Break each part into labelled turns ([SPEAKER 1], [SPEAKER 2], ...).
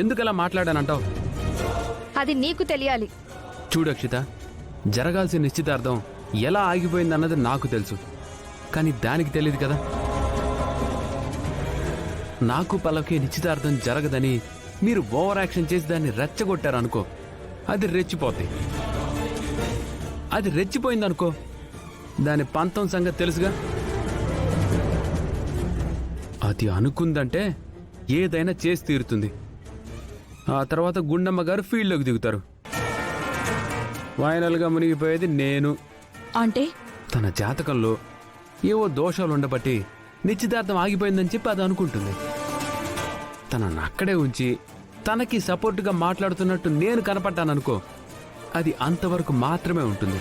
[SPEAKER 1] ఎందుకలా మాట్లాడానంటావు?
[SPEAKER 2] అది నీకు తెలియాలి.
[SPEAKER 1] చూడు అక్షిత, జరగాల్సిన నిశ్చితార్థం ఎలా ఆగిపోయిందన్నది నాకు తెలుసు, కానీ దానికి తెలియదు కదా. నాకు పల్లవికి నిశ్చితార్థం జరగదని మీరు ఓవర్ యాక్షన్ చేసి దాన్ని రెచ్చగొట్టారనుకో, అది రెచ్చిపోద్ది. అది రెచ్చిపోయిందనుకో, దాని పంతం సంగతి తెలుసుగా. అది అనుకుందంటే ఏదైనా చేసి తీరుతుంది. ఆ తర్వాత గుండమ్మ గారు ఫీల్డ్లోకి దిగుతారు. ఫైనల్గా మునిగిపోయేది నేను.
[SPEAKER 2] అంటే
[SPEAKER 1] తన జాతకంలో ఏవో దోషాలు ఉండబట్టి నిశ్చితార్థం ఆగిపోయిందని చెప్పి అది అనుకుంటుంది. తనను అక్కడే ఉంచి తనకి సపోర్టుగా మాట్లాడుతున్నట్టు నేను కనపడ్డాననుకో, అది అంతవరకు మాత్రమే ఉంటుంది.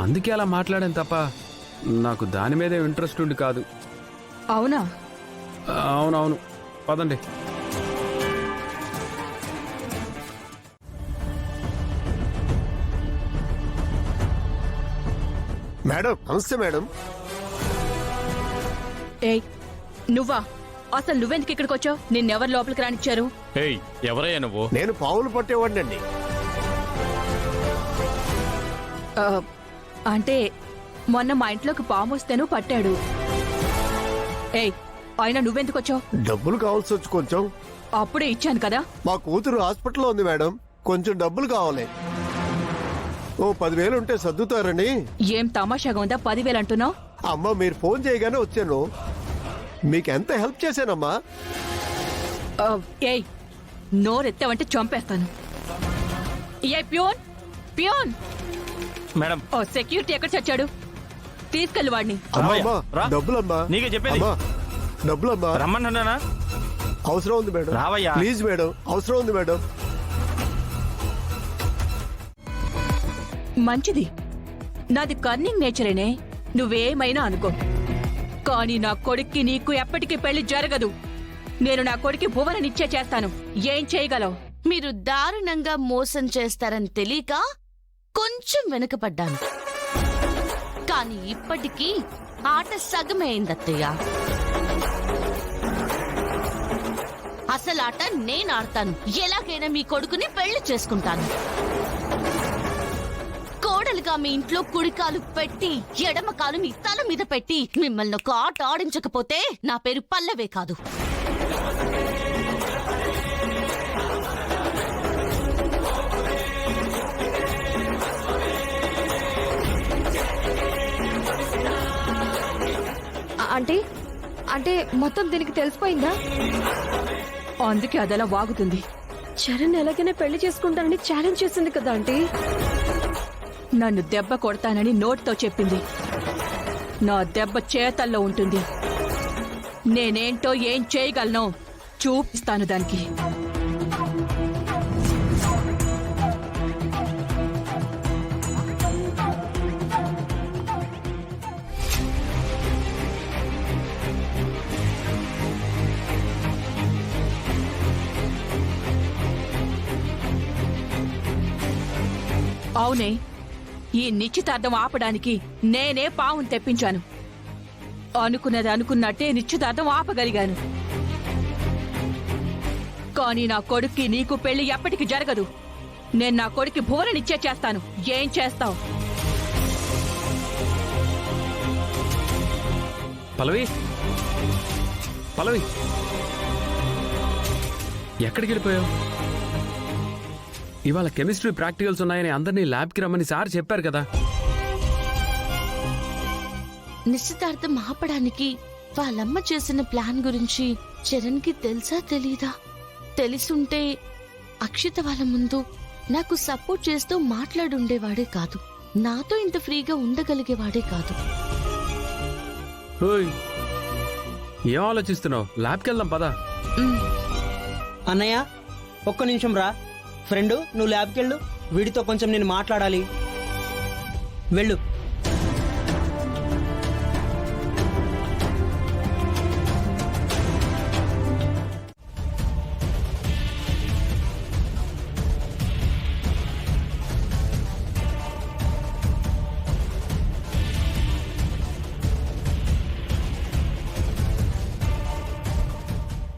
[SPEAKER 1] అందుకే అలా మాట్లాడాను తప్ప నాకు దాని మీదే ఇంట్రెస్ట్ ఉండి కాదు.
[SPEAKER 2] అవునా?
[SPEAKER 1] అవునవును, పదండి.
[SPEAKER 3] మేడం నమస్తే మేడం.
[SPEAKER 2] ఏయ్ నువ్వా? అసలు నువ్వెందుకు ఇక్కడికి వచ్చావు? నిన్నెవరు లోపలికి రానిచ్చారు?
[SPEAKER 4] ఏయ్ ఎవరయ్యా నువ్వు?
[SPEAKER 3] నేను పావులు పట్టేవాడినండి.
[SPEAKER 2] అంటే మొన్న మా ఇంట్లోకి పాము వస్తేను పట్టాడు. ఏయ్ అయినా నువ్వెందుకు వచ్చావు?
[SPEAKER 3] డబ్బులు కావాల్సి వచ్చి కొంచెం.
[SPEAKER 2] అప్పుడే ఇచ్చాను కదా.
[SPEAKER 3] మా కూతురు హాస్పిటల్లో ఉంది మేడం, కొంచెం డబ్బులు కావాలి. ఓ 10,000 ఉంటే సర్దుతారని.
[SPEAKER 2] ఏం తమాషాగా ఉందా 10,000 అంటున్నావు?
[SPEAKER 3] అమ్మా మీరు ఫోన్ చేయగానే వచ్చాను. మీకు ఎంత హెల్ప్ చేశానమ్మా.
[SPEAKER 2] ఏయ్ నోరెత్తావంటే చంపేస్తాను. ఏ ప్యూన్ ప్యూన్
[SPEAKER 4] మేడం.
[SPEAKER 2] ఓ సెక్యూరిటీ ఎక్కడ చచ్చాడు? తీసుకెళ్ళి వాడిని.
[SPEAKER 3] అమ్మా
[SPEAKER 4] రా.
[SPEAKER 3] డబ్బులమ్మా.
[SPEAKER 4] నీకే చెప్పేది.
[SPEAKER 3] అమ్మా డబ్బులమ్మా.
[SPEAKER 4] రమ్మన్నానా?
[SPEAKER 3] అవసరం ఉంది మేడం.
[SPEAKER 4] రావయ్యా.
[SPEAKER 3] ప్లీజ్ మేడం, అవసరం ఉంది మేడం.
[SPEAKER 2] మంచిది, నాది కర్నింగ్ నేచరేనే, నువ్వేమైనా అనుకో. కానీ నా కొడుక్కి నీకు ఎప్పటికీ పెళ్లి జరగదు. నేను నా కొడుక్కి భువననిచ్చే చేస్తాను. ఏం చేయగలవు?
[SPEAKER 5] మీరు దారుణంగా మోసం చేస్తారని తెలియక కొంచెం వెనుకపడ్డాను. కానీ ఇప్పటికీ ఆట సగమే అయిందత్తయ్య. అసలు ఆట నేను ఆడతాను. ఎలాగైనా మీ కొడుకుని పెళ్లి చేసుకుంటాను. కోడలుగా మీ ఇంట్లో కుడికాలు పెట్టి ఎడమ కాలు మీ తల మీద పెట్టి మిమ్మల్ని ఒక ఆట ఆడించకపోతే నా పేరు పల్లవే కాదు.
[SPEAKER 2] అంటే అంటే మొత్తం దీనికి తెలిసిపోయిందా? అందుకే అదలా వాగుతుంది. చరణ్ ఎలాగైనా పెళ్లి చేసుకుంటానని ఛాలెంజ్ చేసింది కదా ఆంటీ. నన్ను దెబ్బ కొడతానని నోటితో చెప్పింది. నా దెబ్బ చేతల్లో ఉంటుంది. నేనేంటో ఏం చేయగలను చూపిస్తాను దానికి. అవునే, ఈ నిశ్చితార్థం ఆపడానికి నేనే పావును తెప్పించాను. అనుకున్నది అనుకున్నట్టే నిశ్చితార్థం ఆపగలిగాను. కానీ నా కొడుక్కి నీకు పెళ్లి ఎప్పటికి జరగదు. నేను నా కొడుక్కి భూరనిచ్చే చేస్తాను. ఏం చేస్తావు?
[SPEAKER 1] పల్లవి, పల్లవి, ఎక్కడికి వెళ్ళిపోయావు? ఇవాళ కెమిస్ట్రీ ప్రాక్టికల్స్ ఉన్నాయని అందరినీ ల్యాబ్కి రమ్మని సార్ చెప్పారు కదా.
[SPEAKER 5] నిశ్చితార్థం ఆపడానికి వాళ్ళమ్మ చేసిన ప్లాన్ గురించి చరణ్ కి తెలుసా తెలీదా? తెలిసుంటే అక్షిత వాళ్ళ ముందు నాకు సపోర్ట్ చేస్తూ మాట్లాడుండేవాడే కాదు. నాతో ఇంత ఫ్రీగా ఉండగలిగేవాడే కాదు.
[SPEAKER 1] ఓయ్, ఏం ఆలోచిస్తున్నావు? ల్యాబ్కి వెళ్దాం పదా.
[SPEAKER 6] అన్నయ్య ఒక్క నిమిషం రా. ఫ్రెండు నువ్వు ల్యాబ్కి వెళ్ళు, వీడితో కొంచెం నేను మాట్లాడాలి. వెళ్ళు.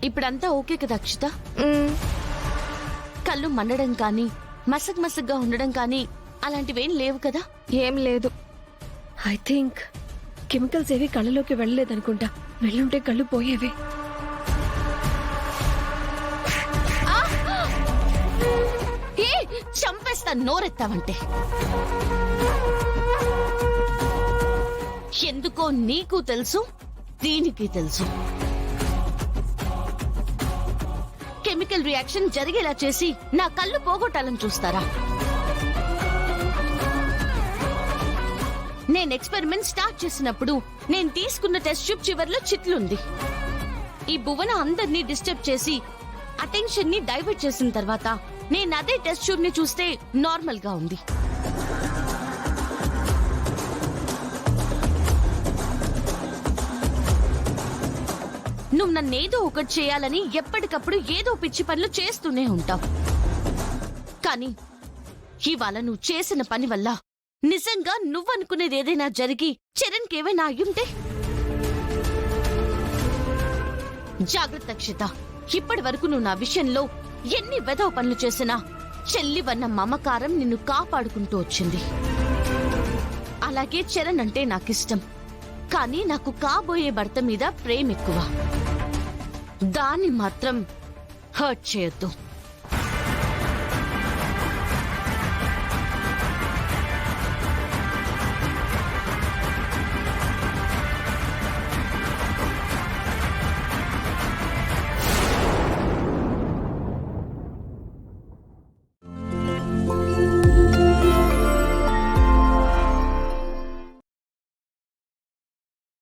[SPEAKER 5] ఇప్పుడంతా ఓకే కదా అక్షిత? కళ్ళు మండడం కానీ మసగ్గా ఉండడం కానీ అలాంటివేం లేవు కదా?
[SPEAKER 7] ఏం లేదు. ఐ థింక్ కెమికల్స్ ఏవి కళ్ళలోకి వెళ్ళలేదనుకుంటా. వెళ్ళుంటే కళ్ళు పోయేవి.
[SPEAKER 5] ఏ చంపేస్తా నోరెత్తావంటే. ఎందుకో నీకు తెలుసు, దీనికి తెలుసు. కెమికల్ రియాక్షన్ జరిగేలా చేసి నా కళ్ళు పోగొట్టాలని చూస్తారా? నేను ఎక్స్పెరిమెంట్ స్టార్ట్ చేసినప్పుడు నేను తీసుకున్న టెస్ట్ ట్యూబ్ చివర్లో చిట్లుంది. ఈ భువన అందరినీ డిస్టర్బ్ చేసి అటెన్షన్ ని డైవర్ట్ చేసిన తర్వాత నేను అదే టెస్ట్ ట్యూబ్ ని చూస్తే నార్మల్ గా ఉంది. నువ్వు నన్నేదో ఒకటి చేయాలని ఎప్పటికప్పుడు ఏదో పిచ్చి పనులు చేస్తూనే ఉంటావు. కానీ ఇవాళ నువ్వు చేసిన పని వల్ల నిజంగా నువ్వనుకునేది ఏదైనా జరిగి చరణ్కి ఏమైనా అయ్యుంటే? జాగ్రత్త అక్షిత. ఇప్పటి వరకు నువ్వు నా విషయంలో ఎన్ని వెధవ పనులు చేసినా చెల్లివన్న మమకారం నిన్ను కాపాడుకుంటూ వచ్చింది. అలాగే చరణ్ అంటే నాకిష్టం. కానీ నాకు కాబోయే భర్త మీద ప్రేమ ఎక్కువ. దాన్ని మాత్రం హర్ట్ చేయొద్దు.